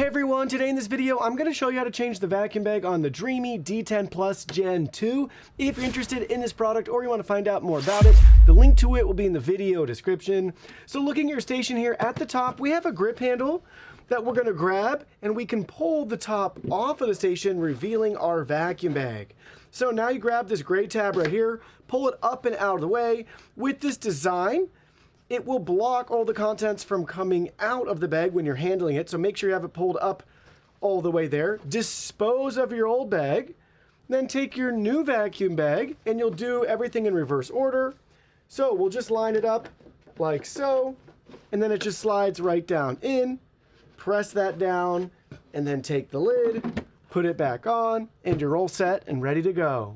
everyone, today in this video I'm going to show you how to change the vacuum bag on the Dreame D10 Plus Gen 2. If you're interested in this product or you want to find out more about it, the link to it will be in the video description. So looking at your station here at the top, we have a grip handle that we're going to grab and we can pull the top off of the station, revealing our vacuum bag. So now you grab this gray tab right here, pull it up and out of the way. With this design, it will block all the contents from coming out of the bag when you're handling it, so make sure you have it pulled up all the way there. Dispose of your old bag, then take your new vacuum bag, and you'll do everything in reverse order. So we'll just line it up like so, and then it just slides right down in. Press that down, and then take the lid, put it back on, and you're all set and ready to go.